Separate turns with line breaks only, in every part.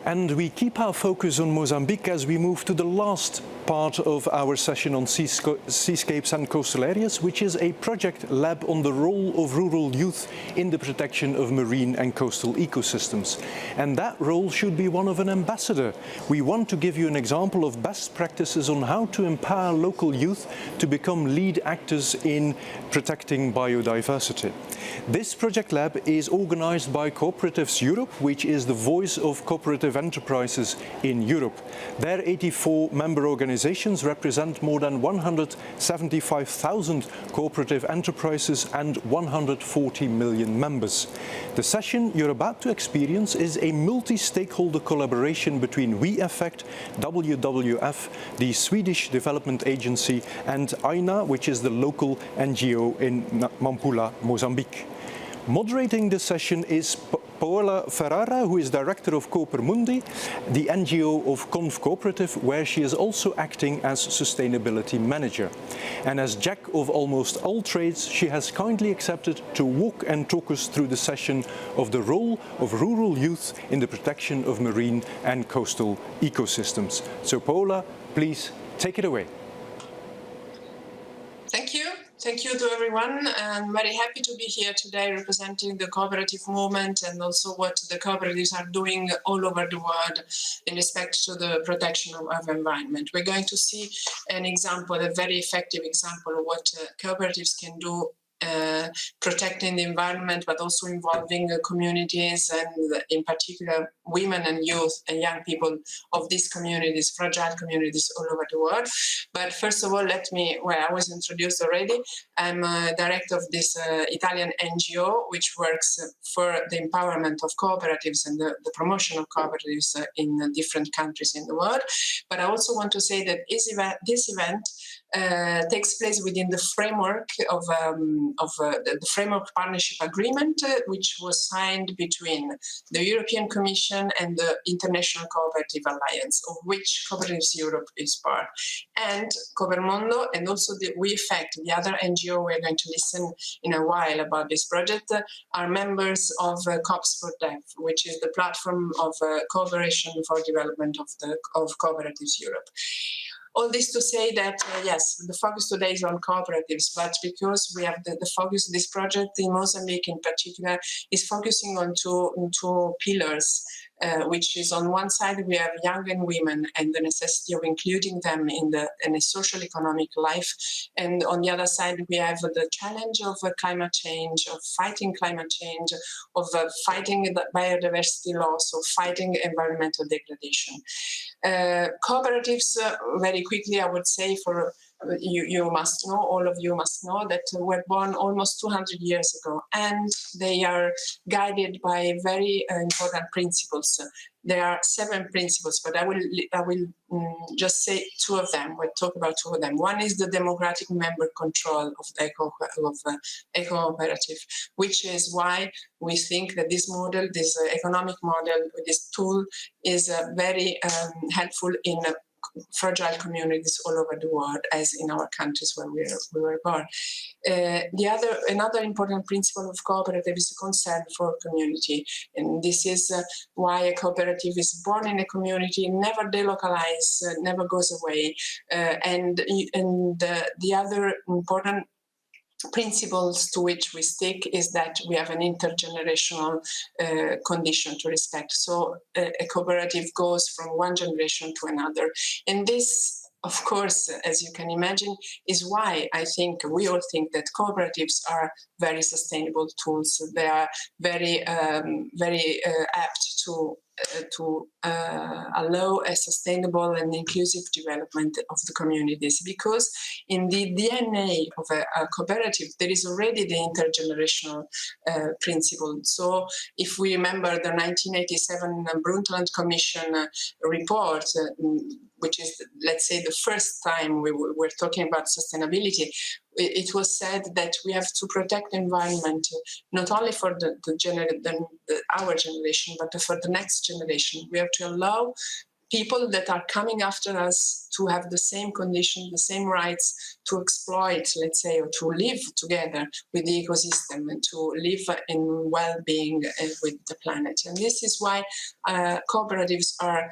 And we keep our focus on Mozambique as we move to the last part of our session on seascapes and coastal areas, which is a project lab on the role of rural youth in the protection of marine and coastal ecosystems. And that role should be one of an ambassador. We want to give you an example of best practices on how to empower local youth to become lead actors in protecting biodiversity. This project lab is organized by Cooperatives Europe, which is the voice of cooperative enterprises in Europe. Their 84 member organizations represent more than 175,000 cooperative enterprises and 140 million members. The session you're about to experience is a multi-stakeholder collaboration between WeAffect, WWF, the Swedish Development Agency, and AINA, which is the local NGO in Nampula, Mozambique. Moderating the session is Paola Ferrara, who is director of Cooper Mundi, the NGO of Conf Cooperative, where she is also acting as sustainability manager. And as jack of almost all trades, she has kindly accepted to walk and talk us through the session of the role of rural youth in the protection of marine and coastal ecosystems. So Paola, please take it away.
Thank you. Thank you to everyone. I'm very happy to be here today representing the cooperative movement and also what the cooperatives are doing all over the world in respect to the protection of environment. We're going to see an example, a very effective example of what cooperatives can do protecting the environment, but also involving communities and in particular women and youth and young people of these communities, fragile communities all over the world. But first of all, I was introduced already. I'm a director of this Italian NGO, which works for the empowerment of cooperatives and the promotion of cooperatives in different countries in the world. But I also want to say that this event takes place within the framework of the Framework Partnership Agreement, which was signed between the European Commission and the International Cooperative Alliance, of which Cooperatives Europe is part, and Copermondo, and also the WeAffect, the other NGO we're going to listen in a while about this project, are members of COPS for Dev, which is the platform of cooperation for development of Cooperatives Europe. All this to say that, yes, the focus today is on cooperatives, but because we have the focus, this project in Mozambique in particular is focusing on two pillars, which is on one side we have young and women and the necessity of including them in a social economic life, and on the other side we have the challenge of climate change, of fighting climate change, of fighting the biodiversity loss, of fighting environmental degradation. Cooperatives, very quickly I would say, for you must know, all of you must know, that were born almost 200 years ago, and they are guided by very important principles. There are 7 principles, but I will just say 2 of them. We'll talk about 2 of them. One is the democratic member control of a cooperative, which is why we think that this model, this economic model, this tool is very helpful in fragile communities all over the world, as in our countries where we were born. Another important principle of cooperative is concern for community, and this is why a cooperative is born in a community, never delocalized, never goes away, and the other important principles to which we stick is that we have an intergenerational condition to respect. So a cooperative goes from one generation to another. And this, of course, as you can imagine, is why we all think that cooperatives are very sustainable tools. They are very apt to allow a sustainable and inclusive development of the communities, because in the DNA of a cooperative there is already the intergenerational principle. So if we remember the 1987 Brundtland Commission report, which is, let's say, the first time we were talking about sustainability, it was said that we have to protect the environment not only for our generation, but for the next generation. We have to allow people that are coming after us to have the same conditions, the same rights to exploit, let's say, or to live together with the ecosystem and to live in well-being with the planet. And this is why cooperatives are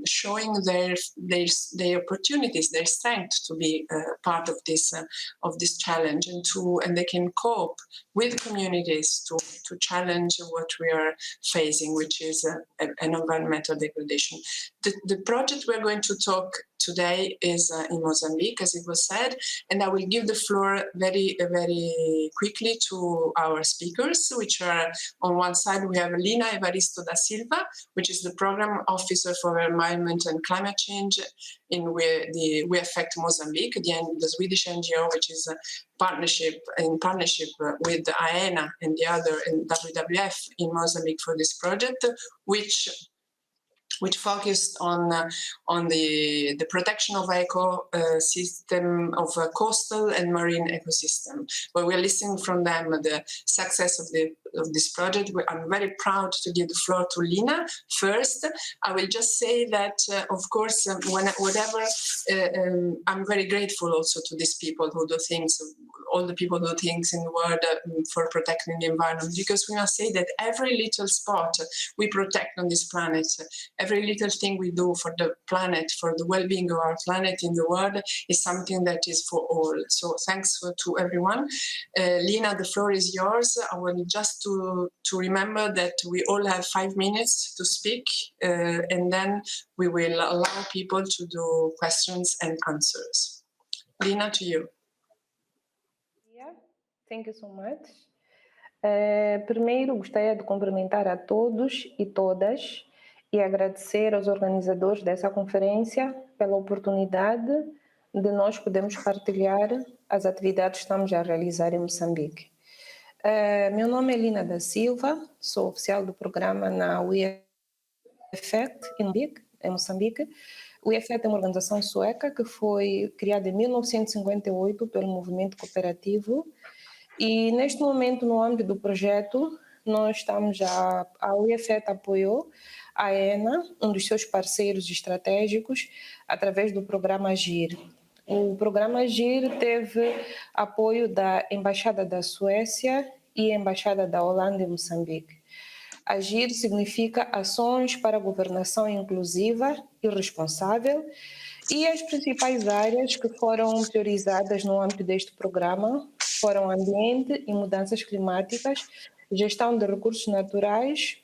showing their opportunities, their strength to be part of this challenge, and they can cope with communities to challenge what we are facing, which is an environmental degradation. The project we're going to talk today is in Mozambique, as it was said, and I will give the floor very, very quickly to our speakers, which are on one side we have Lina Evaristo da Silva, which is the Program Officer for Environment and Climate Change in We Affect Mozambique, the Swedish NGO, which is a partnership with AENA and the other in WWF in Mozambique for this project, which focused on the protection of ecosystem of coastal and marine ecosystem. But we're listening from them the success of this project. I'm very proud to give the floor to Lina first. I will just say that, of course, I'm very grateful also to these people who do things, all the people who do things in the world for protecting the environment, because we must say that every little spot we protect on this planet, every little thing we do for the planet, for the well-being of our planet in the world, is something that is for all. So thanks to everyone. Lina, the floor is yours. I want just to remember that we all have 5 minutes to speak, and then we will allow people to do questions and answers. Lina, to you.
Yeah, thank you so much. Primeiro, gostaria de cumprimentar a todos e todas e agradecer aos organizadores dessa conferência pela oportunidade de nós podermos partilhar as atividades que estamos a realizar em Moçambique. Meu nome é Lina da Silva, sou oficial do programa na We Affect em Moçambique. O We Affect é uma organização sueca que foi criada em 1958 pelo movimento cooperativo. E neste momento, no âmbito do projeto, nós estamos a We Affect apoiou a AENA, um dos seus parceiros estratégicos, através do programa AGIR. O programa AGIR teve apoio da Embaixada da Suécia e a Embaixada da Holanda em Moçambique. AGIR significa Ações para a Governação Inclusiva e Responsável, e as principais áreas que foram priorizadas no âmbito deste programa foram ambiente e mudanças climáticas, gestão de recursos naturais,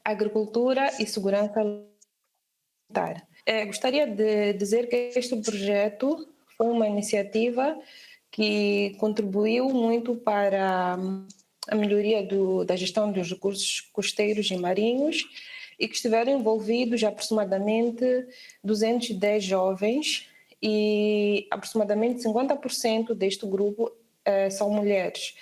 agricultura e segurança alimentar. Gostaria de dizer que este projeto foi uma iniciativa que contribuiu muito para a melhoria da gestão dos recursos costeiros e marinhos e que estiveram envolvidos aproximadamente 210 jovens e aproximadamente 50% deste grupo são mulheres.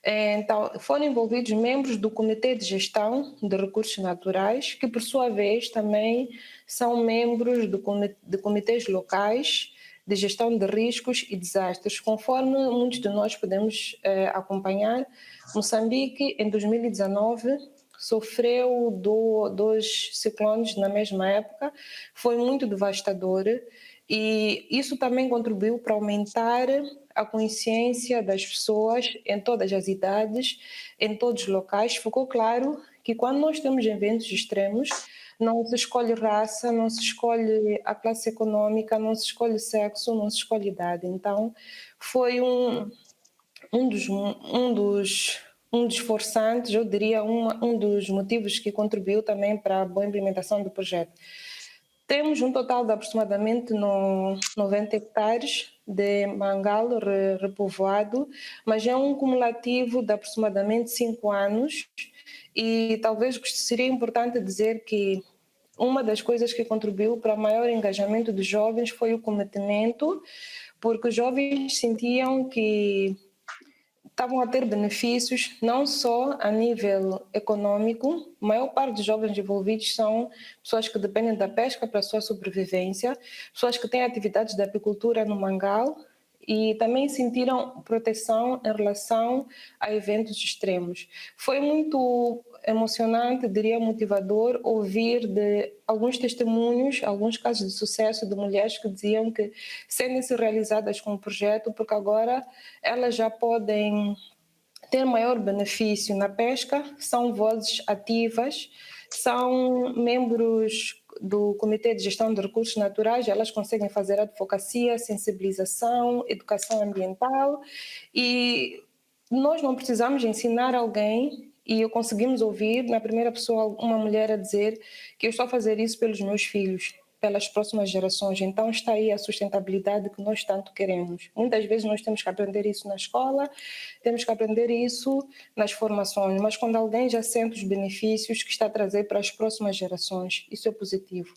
Então, foram envolvidos membros do Comitê de Gestão de Recursos Naturais, que por sua vez também são membros de comitês locais de gestão de riscos e desastres. Conforme muitos de nós podemos acompanhar, Moçambique, em 2019, sofreu dois ciclones na mesma época, foi muito devastador e isso também contribuiu para aumentar a consciência das pessoas em todas as idades, em todos os locais. Ficou claro que quando nós temos eventos extremos, não se escolhe raça, não se escolhe a classe econômica, não se escolhe sexo, não se escolhe idade. Então, foi um dos forçantes, eu diria, um dos motivos que contribuiu também para a boa implementação do projeto. Temos um total de aproximadamente 90 hectares de mangal repovoado, mas é um cumulativo de aproximadamente 5 anos e talvez seria importante dizer que uma das coisas que contribuiu para o maior engajamento dos jovens foi o cometimento, porque os jovens sentiam que estavam a ter benefícios não só a nível econômico. A maior parte dos jovens envolvidos são pessoas que dependem da pesca para a sua sobrevivência, pessoas que têm atividades de apicultura no mangal e também sentiram proteção em relação a eventos extremos. Foi muito emocionante, diria motivador, ouvir de alguns testemunhos, alguns casos de sucesso de mulheres que diziam que sentem-se realizadas com o projeto, porque agora elas já podem ter maior benefício na pesca, são vozes ativas, são membros do Comitê de Gestão de Recursos Naturais, elas conseguem fazer advocacia, sensibilização, educação ambiental, e nós não precisamos ensinar alguém, e conseguimos ouvir na primeira pessoa uma mulher a dizer que eu estou a fazer isso pelos meus filhos, pelas próximas gerações. Então está aí a sustentabilidade que nós tanto queremos. Muitas vezes nós temos que aprender isso na escola, temos que aprender isso nas formações, mas quando alguém já sente os benefícios que está a trazer para as próximas gerações, isso é positivo.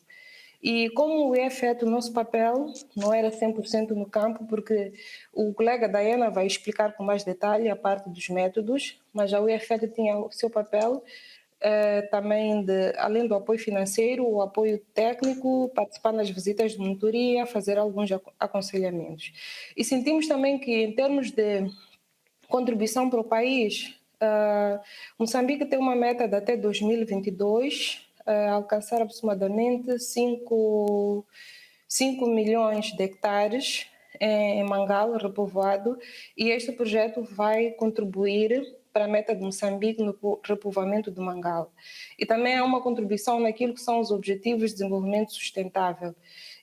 E como é feito o nosso papel, não era 100% no campo, porque o colega Diana vai explicar com mais detalhe a parte dos métodos, mas a UEFET tinha o seu papel também, além do apoio financeiro, o apoio técnico, participar nas visitas de monitoria, fazer alguns aconselhamentos. E sentimos também que, em termos de contribuição para o país, Moçambique tem uma meta de até 2022 alcançar aproximadamente 5 milhões de hectares em mangal repovoado, e este projeto vai contribuir para a meta de Moçambique no repovoamento do mangal. E também há uma contribuição naquilo que são os Objetivos de Desenvolvimento Sustentável.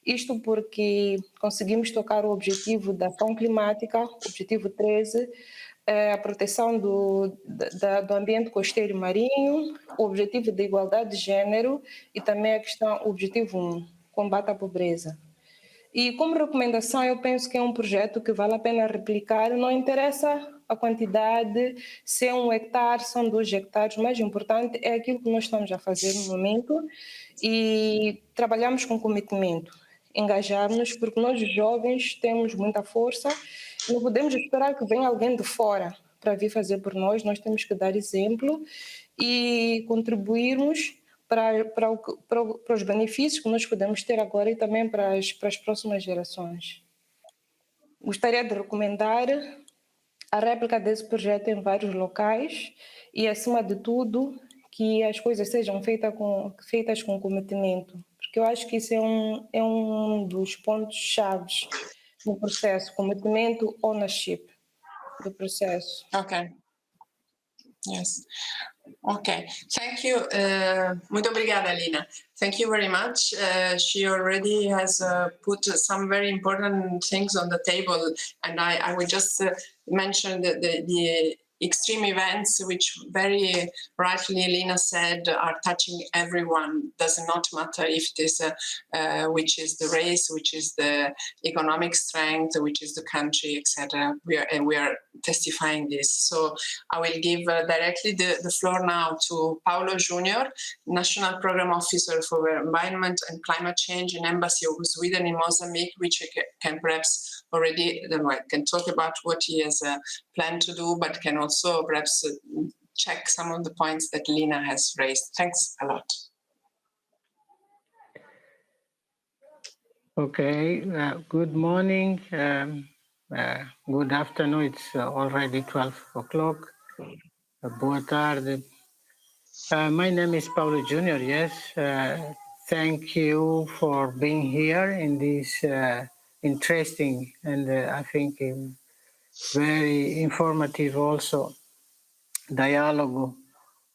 Isto porque conseguimos tocar o objetivo da ação climática, objetivo 13, a proteção do ambiente costeiro e marinho, o objetivo da igualdade de género e também a questão, o objetivo 1, combate à pobreza. E como recomendação, eu penso que é um projeto que vale a pena replicar, não interessa a quantidade, se é 1 hectare, são 2 hectares, o mais importante é aquilo que nós estamos a fazer no momento e trabalhamos com comprometimento, engajarmos, porque nós jovens temos muita força, não podemos esperar que venha alguém de fora para vir fazer por nós, nós temos que dar exemplo e contribuirmos para os benefícios que nós podemos ter agora e também para as próximas gerações. Gostaria de recomendar a réplica desse projeto em vários locais e, acima de tudo, que as coisas sejam feitas com comprometimento, porque eu acho que isso é um dos pontos chaves no processo, comprometimento, ownership do processo.
Okay. Yes. Okay. Thank you. Muito obrigada, Lina. Thank you very much. She already has put some very important things on the table, and I would just mention the extreme events, which very rightly Lina said are touching everyone. Does not matter if it is which is the race, which is the economic strength, which is the country, etc. We are testifying this. So I will give directly the floor now to Paulo Junior, National Program Officer for Environment and Climate Change in Embassy of Sweden in Mozambique, which can perhaps already can talk about what he has planned to do, but can also perhaps check some of the points that Lina has raised. Thanks a lot.
Okay, good morning, good afternoon, it's already 12 o'clock. Boa tarde. My name is Paulo Junior, yes. Thank you for being here in this interesting and I think very informative also dialogue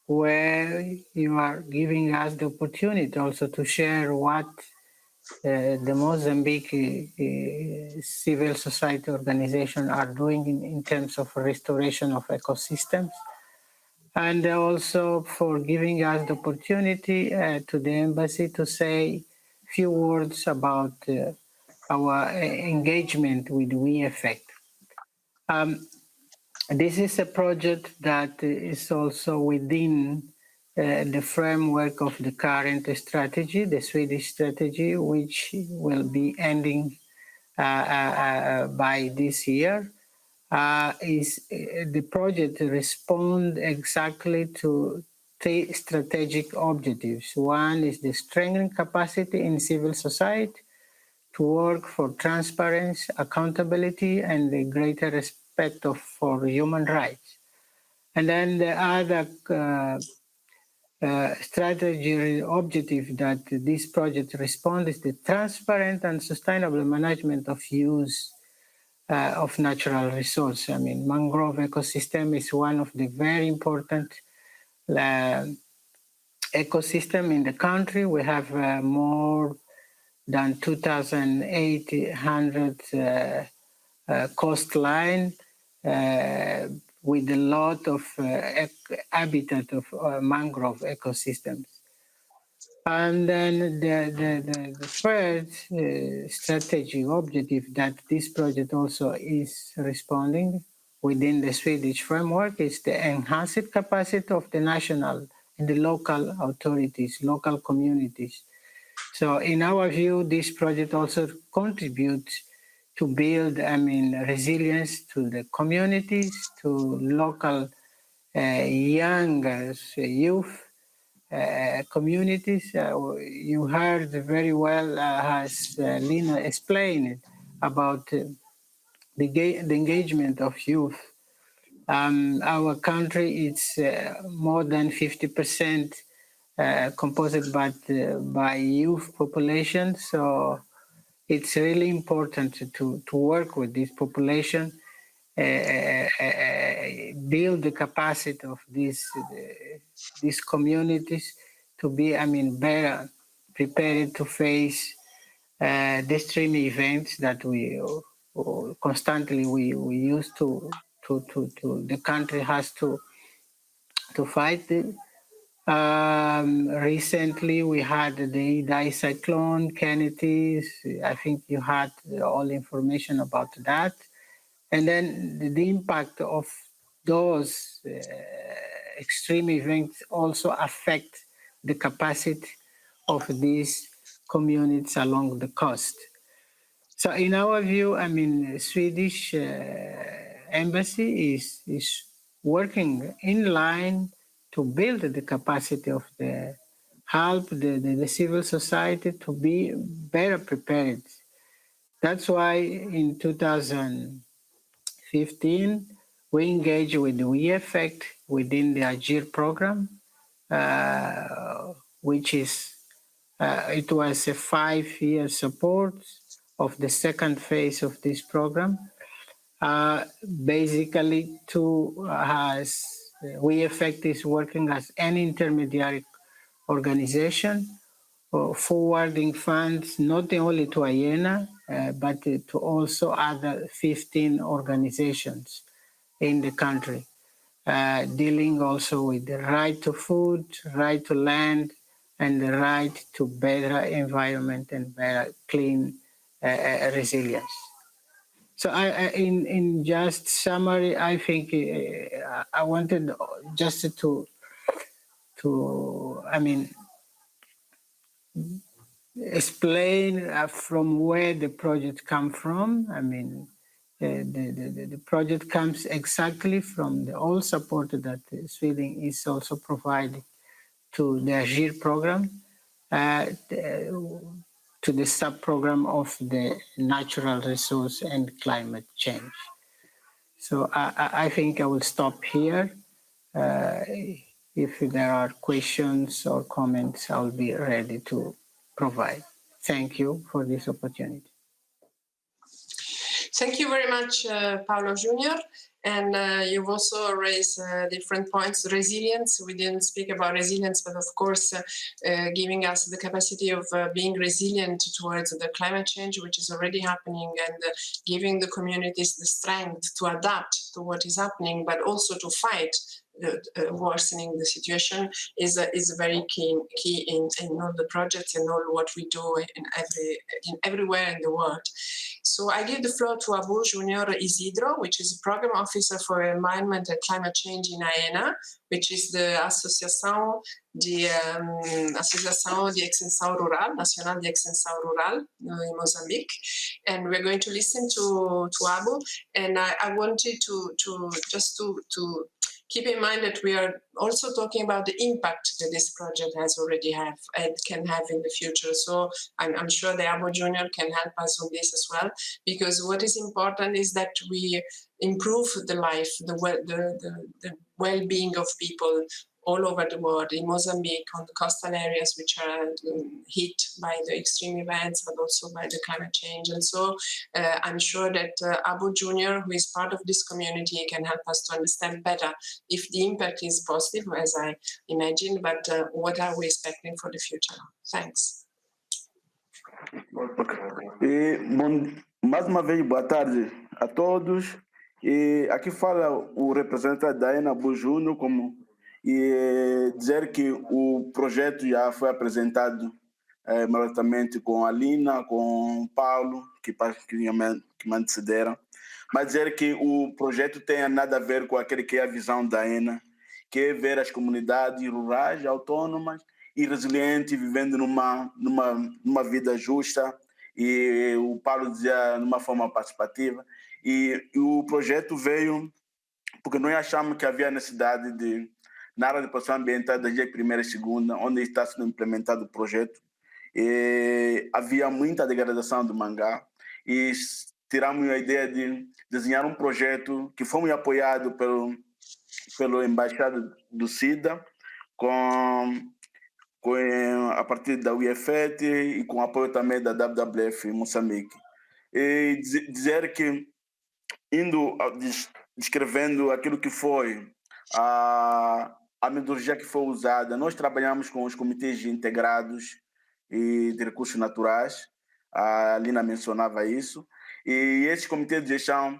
where you are giving us the opportunity also to share what the Mozambique civil society organization are doing in terms of restoration of ecosystems, and also for giving us the opportunity to the embassy to say a few words about our engagement with WeEffect. This is a project that is also within the framework of the current strategy, the Swedish strategy, which will be ending by this year. The project respond exactly to three strategic objectives. One is the strengthening capacity in civil society to work for transparency, accountability, and the greater respect for human rights. And then the other strategy objective that this project responds is the transparent and sustainable management of use of natural resource. I mean, mangrove ecosystem is one of the very important ecosystem in the country. We have more than 2,800 coastline with a lot of habitat of mangrove ecosystems. And then the third strategy objective that this project also is responding within the Swedish framework is the enhanced capacity of the national and the local authorities, local communities. So in our view, this project also contributes to build, resilience to the communities, to local young youth communities. You heard very well as Lina explained about the engagement of youth. Our country is more than 50% composed by youth population, so it's really important to work with this population, build the capacity of these communities to be, better prepared to face the extreme events that we constantly we used to the country has to fight. Recently, we had the Idai cyclone, Kennedy. I think you had all information about that. And then the impact of those extreme events also affect the capacity of these communities along the coast. So in our view, Swedish embassy is working in line to build the capacity of the civil society to be better prepared. That's why in 2015, we engaged with the WeEffect within the Agir program, which is, it was a 5-year support of the second phase of this program. Basically, WeEffect is working as an intermediary organization, forwarding funds not only to IENA, but to also other 15 organizations in the country, dealing also with the right to food, right to land, and the right to better environment and better clean resilience. So in just summary, I think I wanted just to explain from where the project come from. The project comes exactly from the all support that Sweden is also providing to the Agir program, to the sub-program of the natural resource and climate change. So I think I will stop here. If there are questions or comments, I'll be ready to provide. Thank you for this opportunity.
Thank you very much, Paolo Junior. And you've also raised different points. Resilience, we didn't speak about resilience, but of course, giving us the capacity of being resilient towards the climate change, which is already happening, and giving the communities the strength to adapt to what is happening, but also to fight worsening the situation is very key in all the projects and all what we do everywhere in the world. So I give the floor to Abu Junior Isidro, which is a program officer for environment and climate change in IENA, which is the Associação de Extensão Rural, Nacional de Extensão Rural in Mozambique. And we're going to listen to Abu. And I wanted to keep in mind that we are also talking about the impact that this project has already have and can have in the future. So I'm sure the Abu Junior can help us on this as well, because what is important is that we improve the life, the well-being of people all over the world, in Mozambique, on the coastal areas which are hit by the extreme events, but also by the climate change. And so I'm sure that Abu Jr., who is part of this community, can help us to understand better if the impact is positive, as I imagine, but what are we expecting for the future? Thanks.
Bom, mais uma vez, boa tarde a todos. E aqui fala o representante da Abu Júnior, e dizer que o projeto já foi apresentado maioritariamente com a Lina, com o Paulo, que me antecederam, mas dizer que o projeto tem nada a ver com aquele que é a visão da ENA, que é ver as comunidades rurais, autônomas e resilientes, vivendo numa vida justa, e o Paulo dizia numa forma participativa, e o projeto veio porque nós achamos que havia necessidade na área de proteção ambiental da G1ª e 2ª, onde está sendo implementado o projeto, havia muita degradação do mangá, e tiramos a ideia de desenhar um projeto que fomos apoiados pelo embaixado do SIDA, a partir da UEFET e com apoio também da WWF em Moçambique. E dizer que, descrevendo aquilo que foi a metodologia que foi usada, nós trabalhamos com os comitês integrados e de recursos naturais, a Lina mencionava isso, e esses comitês de gestão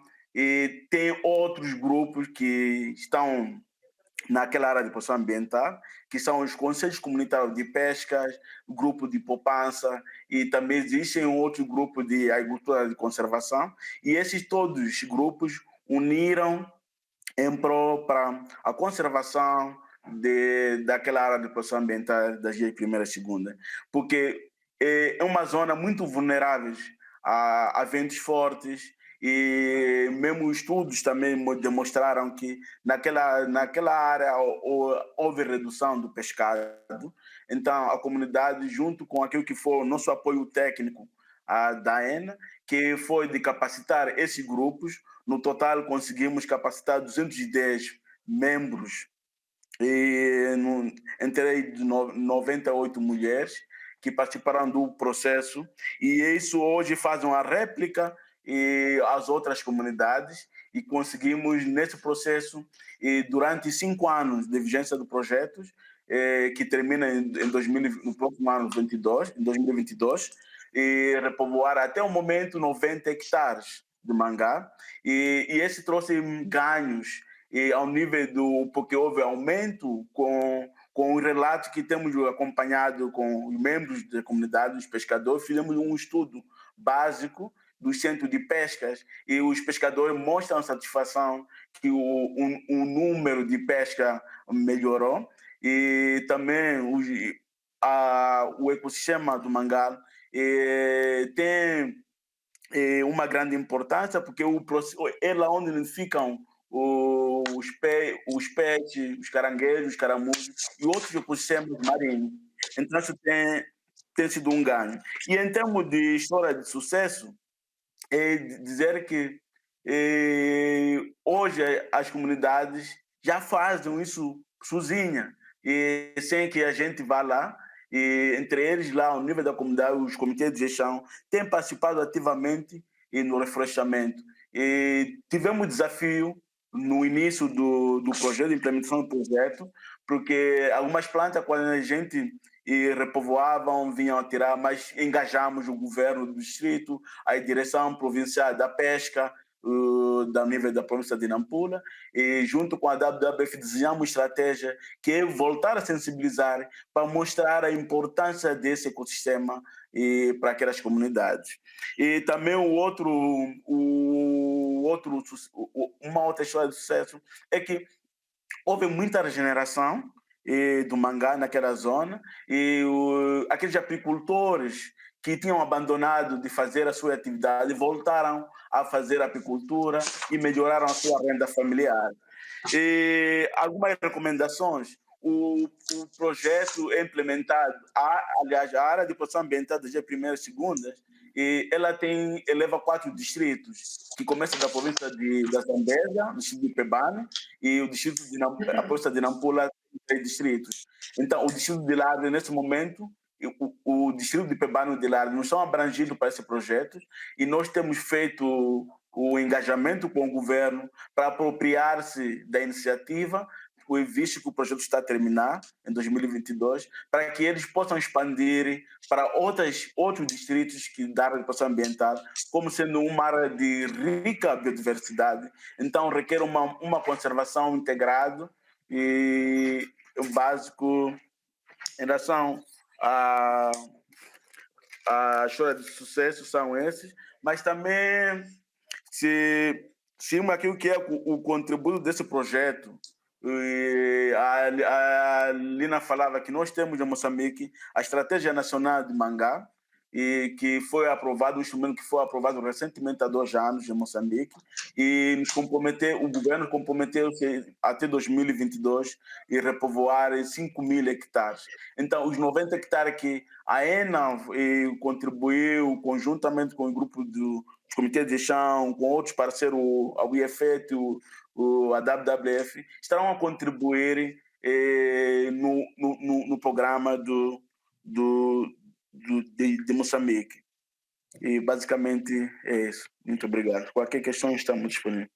têm outros grupos que estão naquela área de proteção ambiental, que são os conselhos comunitários de pescas, o grupo de poupança, e também existem outro grupo de agricultura de conservação, e esses todos os grupos uniram em prol para a conservação daquela área de proteção ambiental das G1ª e 2ª, porque é uma zona muito vulnerável a ventos fortes, e mesmo estudos também demonstraram que naquela área houve redução do pescado. Então, a comunidade, junto com aquilo que foi o nosso apoio técnico da ENA, que foi de capacitar esses grupos, no total conseguimos capacitar 210 membros, entre 98 mulheres que participaram do processo, e isso hoje faz uma réplica e as outras comunidades, e conseguimos nesse processo, durante 5 anos de vigência do projeto, que termina no próximo ano, em 2022, e repovoar até o momento 90 hectares de mangá, e esse trouxe ganhos ao nível porque houve aumento com o relato que temos acompanhado com os membros da comunidade, os pescadores. Fizemos um estudo básico dos centros de pescas, e os pescadores mostram satisfação que o número de pesca melhorou, e também o ecossistema do mangá tem uma grande importância, porque é lá onde ficam os peixes, os caranguejos, os caramujos e outros ecossistemas marinhos. Então isso tem sido um ganho. E em termos de história de sucesso, é dizer que hoje as comunidades já fazem isso sozinha, e sem que a gente vá lá, e entre eles lá ao nível da comunidade, os comitês de gestão têm participado ativamente no reflorestamento. E tivemos desafio no início do projeto, de implementação do projeto, porque algumas plantas, quando a gente repovoavam, vinham a tirar, mas engajamos o governo do distrito, a direção provincial da pesca, da nível da província de Nampula, e junto com a WWF desenhamos estratégia que é voltar a sensibilizar para mostrar a importância desse ecossistema para aquelas comunidades. E também uma outra história de sucesso é que houve muita regeneração do mangá naquela zona, e aqueles apicultores que tinham abandonado de fazer a sua atividade voltaram a fazer apicultura e melhoraram a sua renda familiar. E algumas recomendações: o projeto é implementado, aliás, a área de proteção ambiental da G1ª e 2ª, e ela eleva 4 distritos, que começa da província da Zambésia, do distrito de Pebane, e a província de Nampula distritos. Então, o distrito de Ladre, nesse momento, o distrito de Pebano de Ladre não são abrangidos para esse projeto e nós temos feito o engajamento com o governo para apropriar-se da iniciativa, visto que o projeto está a terminar em 2022, para que eles possam expandir para outros distritos que da recuperação ambiental, como sendo uma área de rica biodiversidade. Então, requer uma conservação integrada e básico em relação à história de sucesso são esses, mas também se aquilo que é o contributo desse projeto. A Lina falava que nós temos em Moçambique a Estratégia Nacional de Mangá, e que foi aprovado, um instrumento que foi aprovado recentemente há 2 anos em Moçambique, e o governo comprometeu-se até 2022 e repovoar 5.000 hectares. Então, os 90 hectares que a ENA contribuiu conjuntamente com o grupo do Comitê de Chão, com outros parceiros, a UIFET, a WWF, estarão a contribuir no programa de Moçambique. E basicamente é isso. Muito obrigado. Qualquer questão, estamos disponíveis.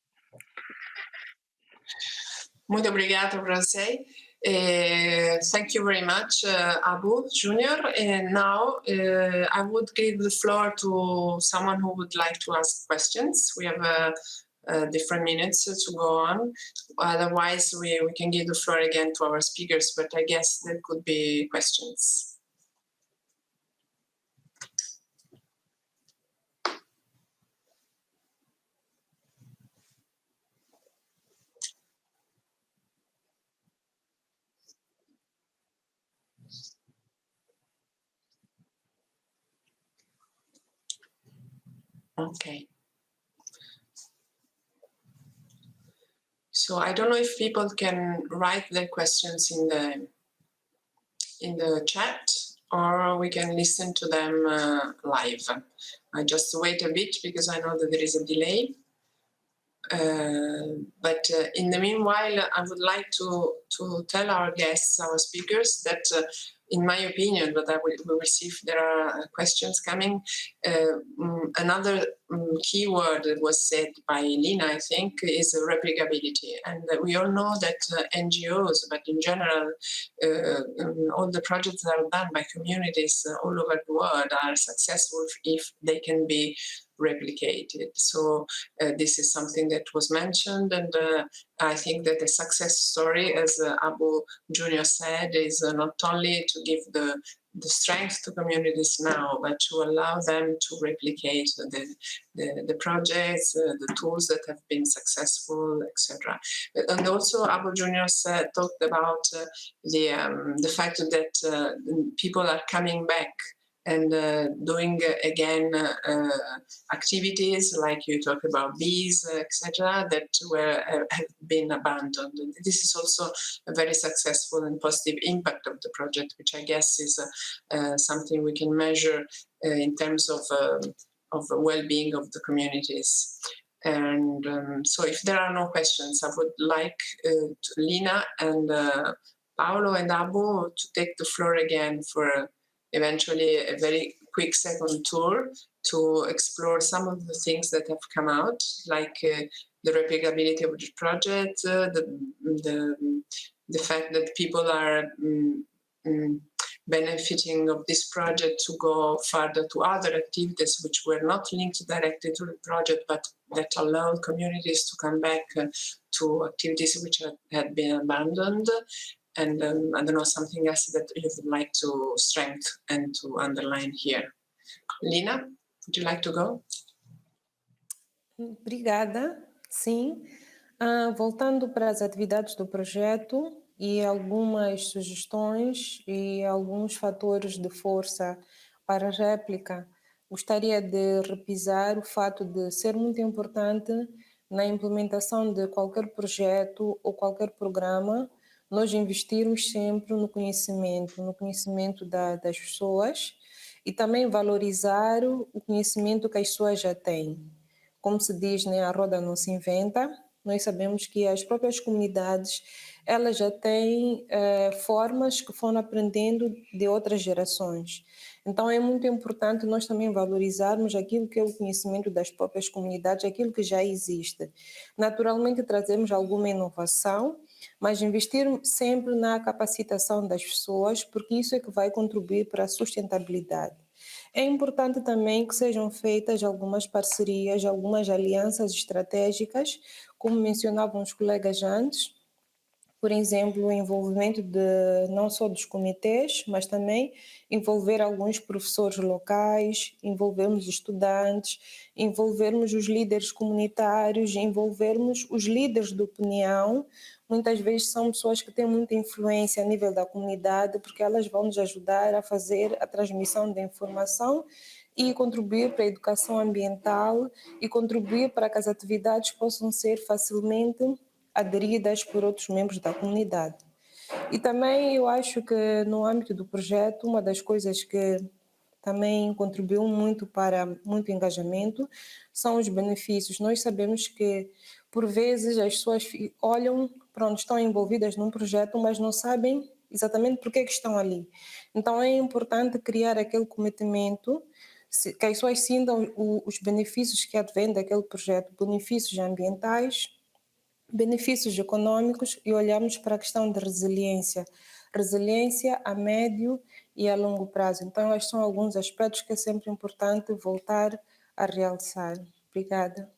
Muito obrigado para você. Thank you very much, Abu Junior. And now I would give the floor to someone who would like to ask questions. We have different minutes to go on. Otherwise, we can give the floor again to our speakers, but I guess there could be questions. Okay. So I don't know if people can write their questions in the chat, or we can listen to them live. I just wait a bit because I know that there is a delay. But in the meanwhile, I would like to tell our guests, our speakers, that in my opinion, but we will see if there are questions coming. Another keyword that was said by Lina, I think, is replicability. And we all know that NGOs, but in general, all the projects that are done by communities all over the world are successful if they can be replicated. So this is something that was mentioned, and I think that the success story, as Abu Junior said, is not only to give the strength to communities now, but to allow them to replicate the projects, the tools that have been successful, etc. And also Abu Junior talked about the fact that people are coming back and doing again activities like you talk about bees, etc., that have been abandoned. And this is also a very successful and positive impact of the project, which I guess is something we can measure in terms of the well-being of the communities. And so if there are no questions, I would like Lina and Paolo and Abu to take the floor again for eventually a very quick second tour to explore some of the things that have come out, like the replicability of the project, the fact that people are benefiting of this project to go further to other activities which were not linked directly to the project, but that allowed communities to come back to activities which had been abandoned. And I don't know, something else that you would like to strengthen and to underline here. Lina, would you like to go?
Obrigada, sim. Voltando para as atividades do projeto e algumas sugestões e alguns fatores de força para a réplica, gostaria de repisar o fato de ser muito importante na implementação de qualquer projeto ou qualquer programa nós investirmos sempre no conhecimento das pessoas e também valorizar o conhecimento que as pessoas já têm. Como se diz, né, a roda não se inventa, nós sabemos que as próprias comunidades, elas já têm formas que foram aprendendo de outras gerações. Então, é muito importante nós também valorizarmos aquilo que é o conhecimento das próprias comunidades, aquilo que já existe. Naturalmente, trazemos alguma inovação, mas investir sempre na capacitação das pessoas, porque isso é que vai contribuir para a sustentabilidade. É importante também que sejam feitas algumas parcerias, algumas alianças estratégicas, como mencionavam os colegas antes, por exemplo, o envolvimento não só dos comitês, mas também envolver alguns professores locais, envolvermos estudantes, envolvermos os líderes comunitários, envolvermos os líderes de opinião. Muitas vezes são pessoas que têm muita influência a nível da comunidade, porque elas vão nos ajudar a fazer a transmissão da informação e contribuir para a educação ambiental e contribuir para que as atividades possam ser facilmente aderidas por outros membros da comunidade. E também eu acho que no âmbito do projeto, uma das coisas que também contribuiu muito para muito engajamento são os benefícios. Nós sabemos que, por vezes, as pessoas olham, pronto, estão envolvidas num projeto, mas não sabem exatamente por que estão ali. Então, é importante criar aquele cometimento, que as pessoas sintam os benefícios que advêm daquele projeto, benefícios ambientais, benefícios econômicos, e olhamos para a questão de resiliência a médio e a longo prazo. Então, estes são alguns aspectos que é sempre importante voltar a realçar. Obrigada.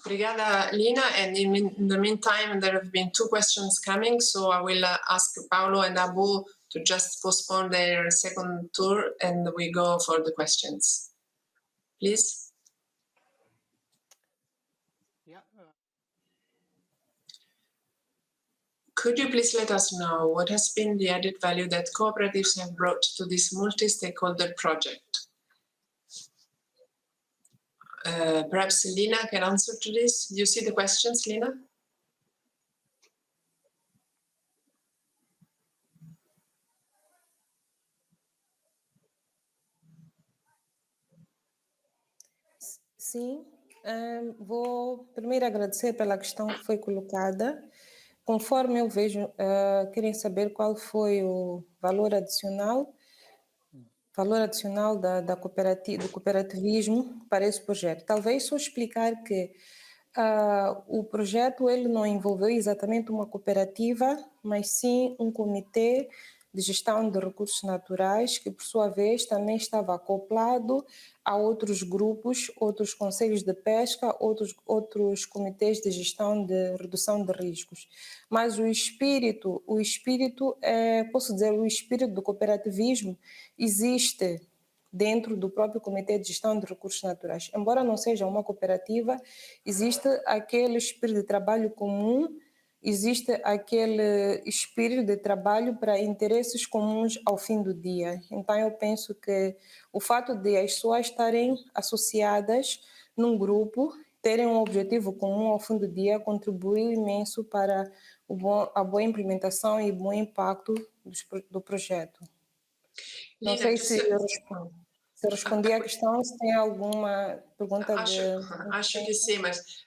Obrigada, Lina. And in the meantime, there have been 2 questions coming, so I will ask Paulo and Abu to just postpone their second tour and we go for the questions. Please.
Yeah.
Could you please let us know what has been the added value that cooperatives have brought to this multi-stakeholder project? Perhaps Lina can answer to this. Do you see the questions, Lina?
Sim, vou primeiro agradecer pela questão que foi colocada. Conforme eu vejo, querem saber qual foi o valor adicional do cooperativismo para esse projeto. Talvez só explicar que o projeto ele não envolveu exatamente uma cooperativa, mas sim um comitê de gestão de recursos naturais, que por sua vez também estava acoplado a outros grupos, outros conselhos de pesca, outros comitês de gestão de redução de riscos. Mas o espírito do cooperativismo existe dentro do próprio Comitê de Gestão de Recursos Naturais. Embora não seja uma cooperativa, existe aquele espírito de trabalho comum, existe aquele espírito de trabalho para interesses comuns ao fim do dia. Então, eu penso que o fato de as pessoas estarem associadas num grupo, terem um objetivo comum ao fim do dia, contribuiu imenso para a boa implementação e bom impacto do projeto. Não sei se eu respondi à questão, se tem alguma pergunta
acho que sim, mas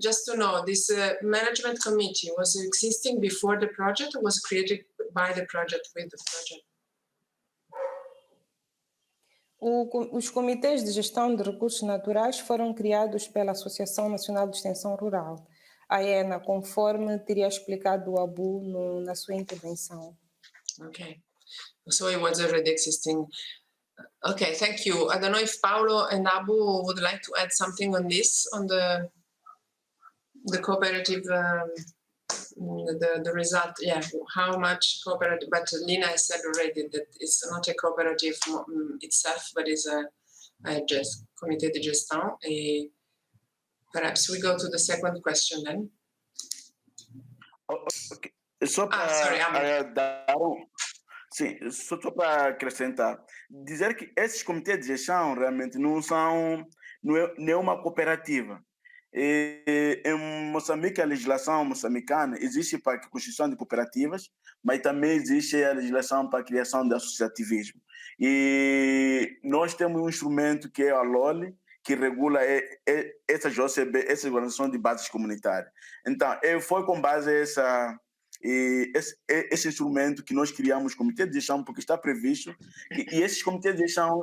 just to know, this management committee was existing before the project or was created by the project with the project?
Os comitês de gestão de recursos naturais foram criados pela Associação Nacional de Extensão Rural, a ENA, conforme teria explicado o Abu na sua intervenção.
Okay, so it was already existing. Okay, thank you. I don't know if Paulo and Abu would like to add something on this, on the cooperative, the result. Yeah, how much cooperative? But Lina has said already that it's not a cooperative itself, but is a comité de gestion. Perhaps we go to the second question then.
Okay. Só para para acrescentar, dizer que esses comitês de gestão realmente não é uma cooperativa. Em Moçambique, a legislação moçambicana existe para a constituição de cooperativas, mas também existe a legislação para a criação de associativismo. E nós temos um instrumento que é a LOLE, que regula essas OCB, essas organizações de bases comunitárias. Então, foi com base esse instrumento que nós criamos o Comitê de Gestão, porque está previsto, e esses comitês de gestão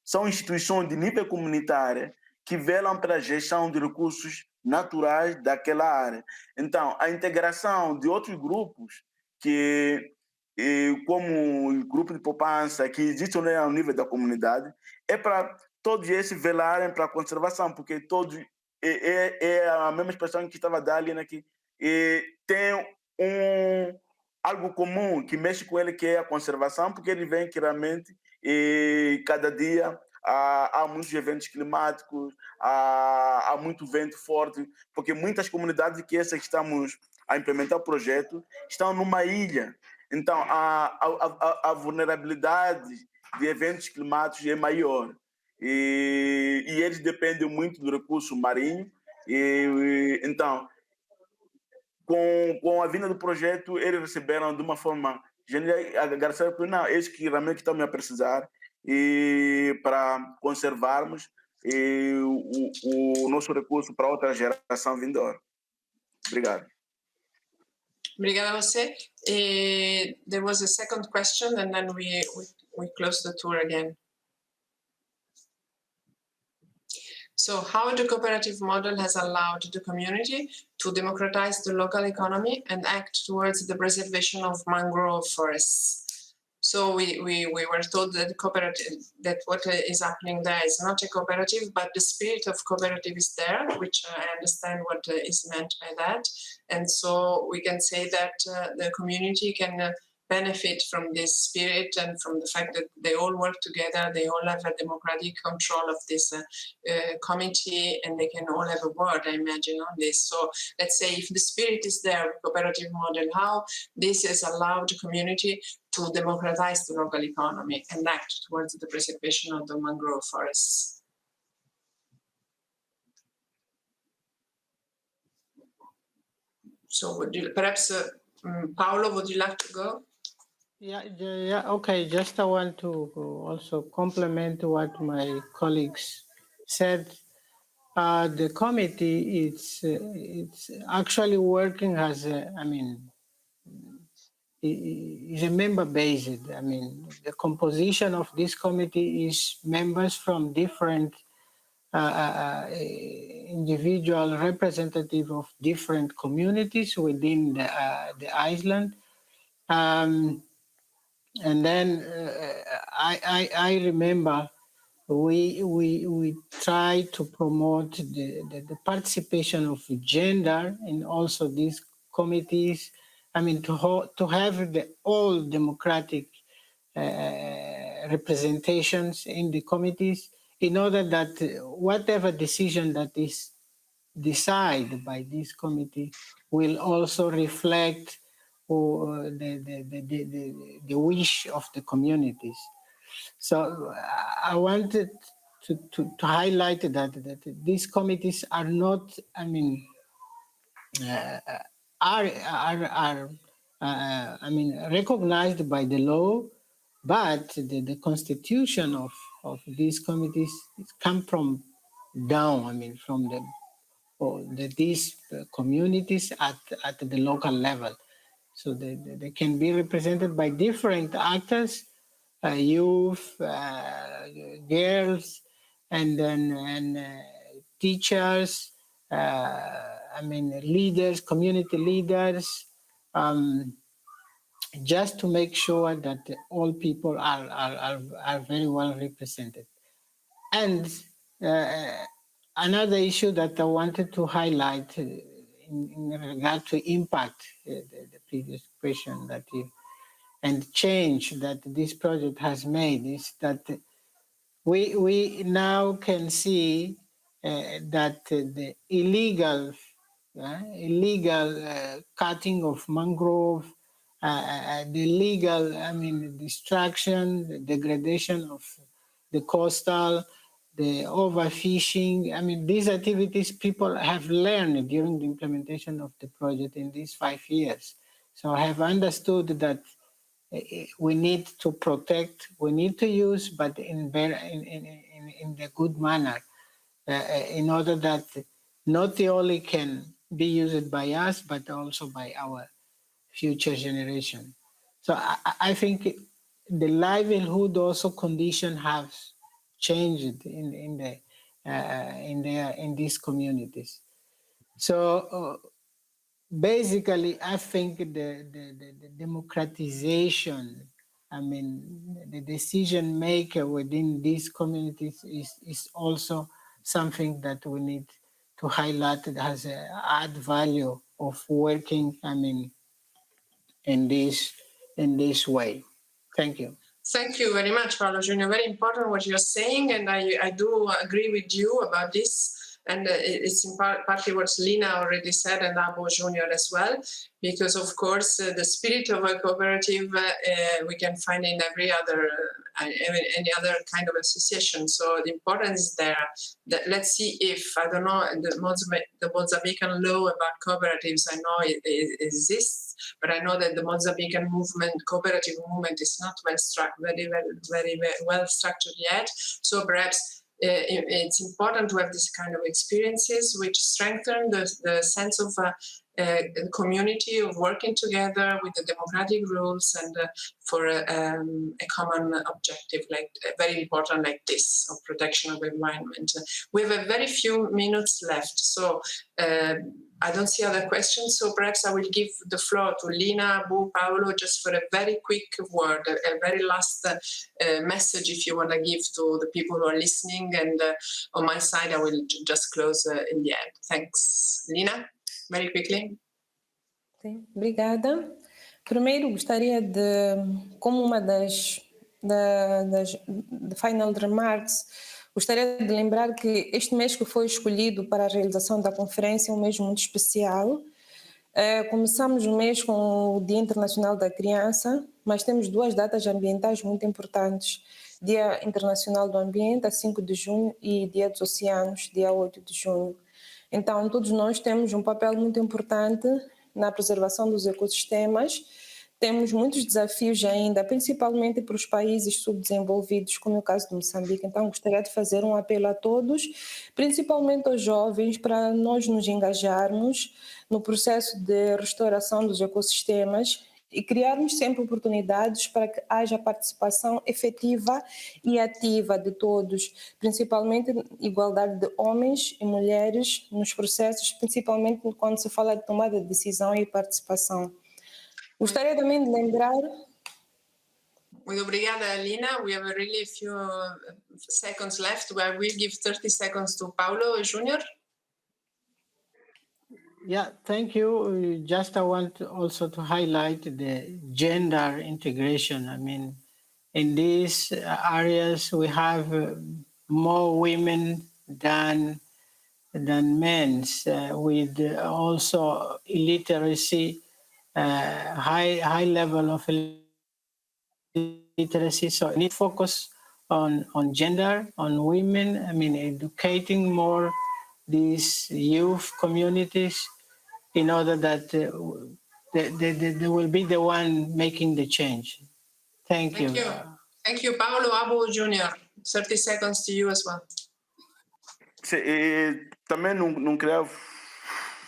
são instituições de nível comunitário que velam pela gestão de recursos naturais daquela área. Então, a integração de outros grupos, como o grupo de poupança, que existem ao nível da comunidade, é para todos esses velarem para a conservação, porque todos é a mesma expressão que estava a dar ali, né, que tem algo comum que mexe com ele, que é a conservação, porque ele vem que realmente cada dia há muitos eventos climáticos, há muito vento forte, porque muitas comunidades que essas que estamos a implementar o projeto estão numa ilha. Então, a vulnerabilidade de eventos climáticos é maior. E eles dependem muito do recurso marinho. Então, com a vinda do projeto, eles receberam de uma forma genuína, agradecer por não, eles que realmente estão a precisar e para conservarmos o nosso recurso para outra geração vindoura. Obrigado.
Obrigada a você. There was a second question, and then we close the tour again. So how the cooperative model has allowed the community to democratize the local economy and act towards the preservation of mangrove forests. So we were told that that what is happening there is not a cooperative, but the spirit of cooperative is there, which I understand what is meant by that. And so we can say that the community can benefit from this spirit and from the fact that they all work together, they all have a democratic control of this committee, and they can all have a word, I imagine, on this. So let's say if the spirit is there, cooperative model, how this has allowed the community to democratize the local economy and act towards the preservation of the mangrove forests. So would you, perhaps, Paolo, would you like to go?
Yeah, okay. Just I want to also complement what my colleagues said. The committee, it's actually working as is a member-based. I mean, the composition of this committee is members from different individual representative of different communities within the island. And then I remember we try to promote the participation of gender in also these committees. I mean, to have the all democratic representations in the committees, in order that whatever decision that is decided by this committee will also reflect the wish of the communities. So I wanted to highlight that these committees are not, I mean, recognized by the law, but the constitution of these committees come from down. I mean, from these communities at the local level. So they can be represented by different actors, youth, girls, and then teachers, leaders, community leaders, just to make sure that all people are very well represented. And another issue that I wanted to highlight in regard to impact, the previous question that and change that this project has made is that we now can see that the illegal cutting of mangrove, the illegal, destruction, the degradation of the coastal, the overfishing. These activities people have learned during the implementation of the project in these 5 years. So I have understood that we need to protect, we need to use, but in the good manner. in order that not only can be used by us, but also by our future generation. So I think the livelihood also condition have changed in these communities. So basically, I think the democratization, I mean, the decision maker within these communities is also something that we need to highlight. It has an add value of working, I mean, in this way. Thank you.
Thank you very much, Paolo Junior. Very important what you're saying, and I do agree with you about this. And it's in partly what Lina already said, and Abo Junior as well, because of course the spirit of a cooperative we can find in any other kind of association. So the importance is there. That let's see if, I don't know, the Mozambican law about cooperatives, I know it exists, but I know that the Mozambican cooperative movement is not very well structured yet. So perhaps it's important to have this kind of experiences which strengthen the sense of community of working together with the democratic rules and for a common objective, like very important like this, of protection of the environment. We have a very few minutes left, so I don't see other questions, so perhaps I will give the floor to Lina, Abu, Paolo, just for a very quick word, a very last message if you want to give to the people who are listening, and on my side I will just close in the end. Thanks. Lina, very quickly.
Sim, obrigada. Primeiro gostaria de, como uma das final remarks, gostaria de lembrar que este mês que foi escolhido para a realização da conferência é um mês muito especial. Começamos o mês com o Dia Internacional da Criança, mas temos duas datas ambientais muito importantes. Dia Internacional do Ambiente, a 5 de junho, e Dia dos Oceanos, dia 8 de junho. Então, todos nós temos um papel muito importante na preservação dos ecossistemas. Temos muitos desafios ainda, principalmente para os países subdesenvolvidos, como é o caso de Moçambique. Então, gostaria de fazer um apelo a todos, principalmente aos jovens, para nós nos engajarmos no processo de restauração dos ecossistemas e criarmos sempre oportunidades para que haja participação efetiva e ativa de todos, principalmente igualdade de homens e mulheres nos processos, principalmente quando se fala de tomada de decisão e participação. Gostaria também de lembrar...
Muito obrigada, Lina. We have really few seconds left. I will give 30 seconds to Paulo Junior.
Yeah, thank you. Just I want also to highlight the gender integration. I mean, in these areas, we have more women than men, with also illiteracy, high level of illiteracy. So we need focus on gender, on women. I mean, educating more these youth communities in order that they will be the one making the change. Thank you.
Thank you, Paulo. Abu Junior. 30 seconds to you as well.
Também não queria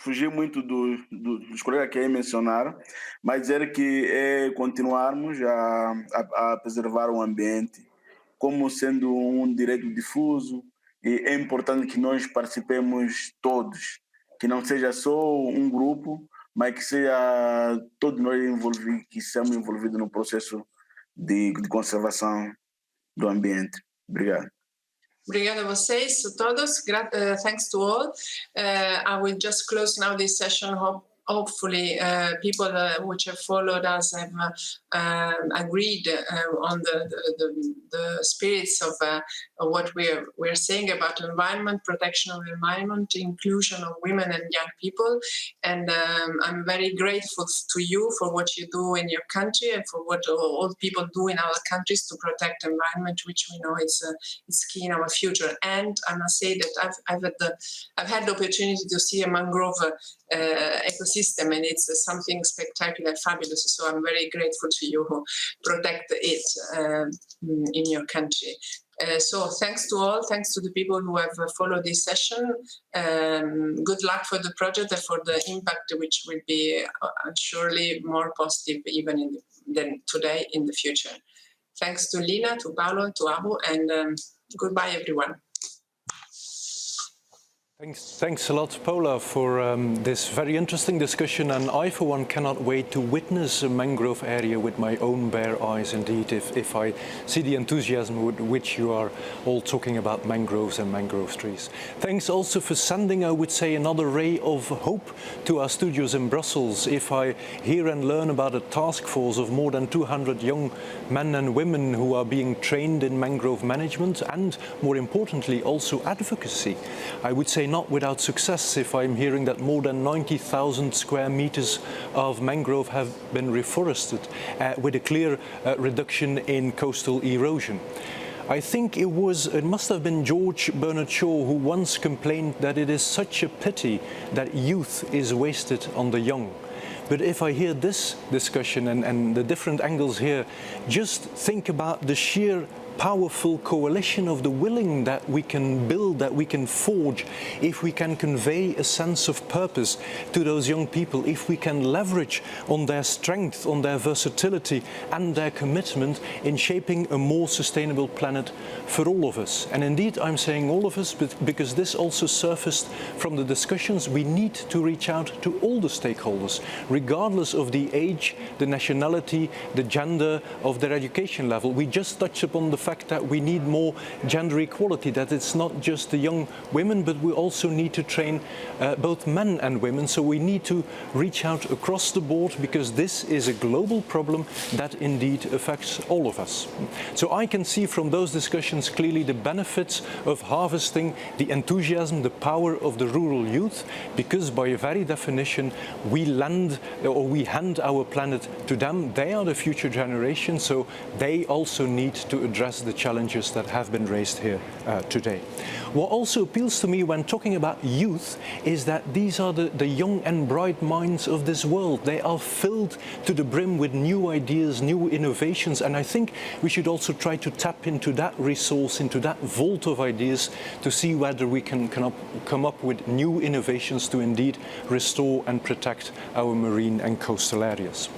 fugir muito dos colegas que aí mencionaram, mas dizer que continuarmos a preservar o ambiente como sendo um direito difuso, e é importante que nós participemos todos, que não seja só um grupo, mas que seja todos nós envolvidos, que sejamos envolvidos no processo de conservação do ambiente. Obrigado.
Obrigada a vocês, a todos. Thanks to all. I will just close now this session. Hopefully, people which have followed us have agreed on the spirits of what we're saying about environment, protection of the environment, inclusion of women and young people. And I'm very grateful to you for what you do in your country and for what all people do in our countries to protect the environment, which we know is key in our future. And I must say that I've had the opportunity to see a mangrove ecosystem, and it's something spectacular, fabulous. So I'm very grateful to you who protect it in your country. So thanks to all, thanks to the people who have followed this session. Good luck for the project and for the impact, which will be surely more positive even than today in the future. Thanks to Lina, to Paolo, to Abu, and goodbye everyone.
Thanks a lot, Paula, for this very interesting discussion, and I, for one, cannot wait to witness a mangrove area with my own bare eyes, indeed, if I see the enthusiasm with which you are all talking about mangroves and mangrove trees. Thanks also for sending, I would say, another ray of hope to our studios in Brussels. If I hear and learn about a task force of more than 200 young men and women who are being trained in mangrove management and, more importantly, also advocacy, I would say not without success if I'm hearing that more than 90,000 square meters of mangrove have been reforested with a clear reduction in coastal erosion. I think it must have been George Bernard Shaw who once complained that it is such a pity that youth is wasted on the young. But if I hear this discussion and the different angles here, just think about the sheer powerful coalition of the willing that we can build, that we can forge, if we can convey a sense of purpose to those young people, if we can leverage on their strength, on their versatility and their commitment in shaping a more sustainable planet for all of us. And indeed, I'm saying all of us, but because this also surfaced from the discussions, we need to reach out to all the stakeholders, regardless of the age, the nationality, the gender of their education level. We just touched upon the fact that we need more gender equality, that it's not just the young women, but we also need to train both men and women. So we need to reach out across the board, because this is a global problem that indeed affects all of us. So I can see from those discussions clearly the benefits of harvesting the enthusiasm, the power of the rural youth, because by very definition we hand our planet to them. They are the future generation, so they also need to address the challenges that have been raised here today. What also appeals to me when talking about youth is that these are the young and bright minds of this world. They are filled to the brim with new ideas, new innovations, and I think we should also try to tap into that resource, into that vault of ideas, to see whether we can come up with new innovations to indeed restore and protect our marine and coastal areas.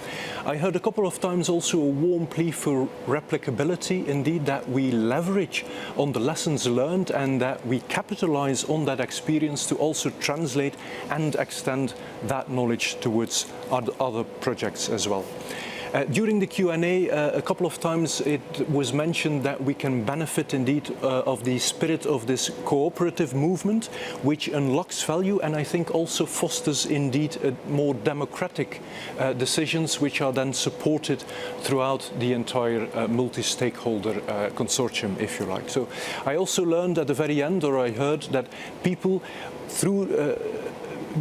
I heard a couple of times also a warm plea for replicability, indeed, that we leverage on the lessons learned and that we capitalize on that experience to also translate and extend that knowledge towards other projects as well. During the Q&A, a couple of times it was mentioned that we can benefit indeed of the spirit of this cooperative movement, which unlocks value and I think also fosters indeed more democratic decisions, which are then supported throughout the entire multi-stakeholder consortium, if you like. So I also learned at the very end, or I heard that people through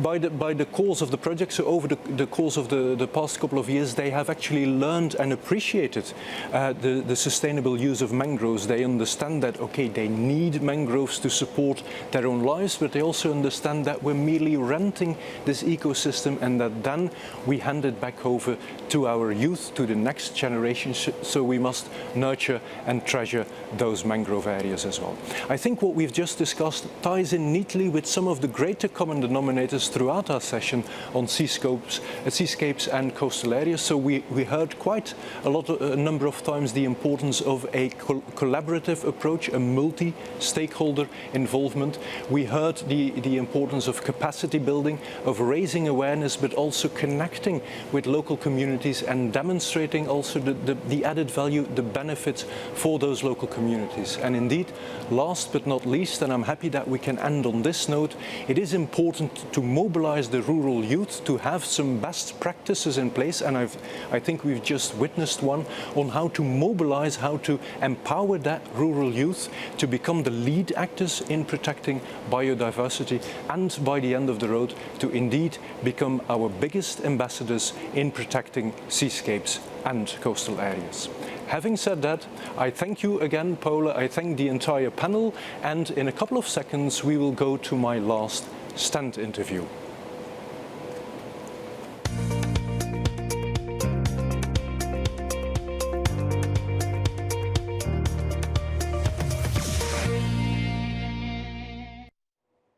by the course of the project, so over the course of the past couple of years, they have actually learned and appreciated the sustainable use of mangroves. They understand that, okay, they need mangroves to support their own lives, but they also understand that we're merely renting this ecosystem and that then we hand it back over to our youth, to the next generation, so we must nurture and treasure those mangrove areas as well. I think what we've just discussed ties in neatly with some of the greater common denominators throughout our session on seascapes and coastal areas. So we heard quite a number of times the importance of a collaborative approach, a multi-stakeholder involvement. We heard the importance of capacity building, of raising awareness, but also connecting with local communities and demonstrating also the added value, the benefits for those local communities. And indeed, last but not least, and I'm happy that we can end on this note, it is important to mobilize the rural youth, to have some best practices in place, and I think we've just witnessed one on how to mobilize, how to empower that rural youth to become the lead actors in protecting biodiversity, and by the end of the road to indeed become our biggest ambassadors in protecting seascapes and coastal areas. Having said that, I thank you again, Paula, I thank the entire panel, and in a couple of seconds we will go to my last stand interview.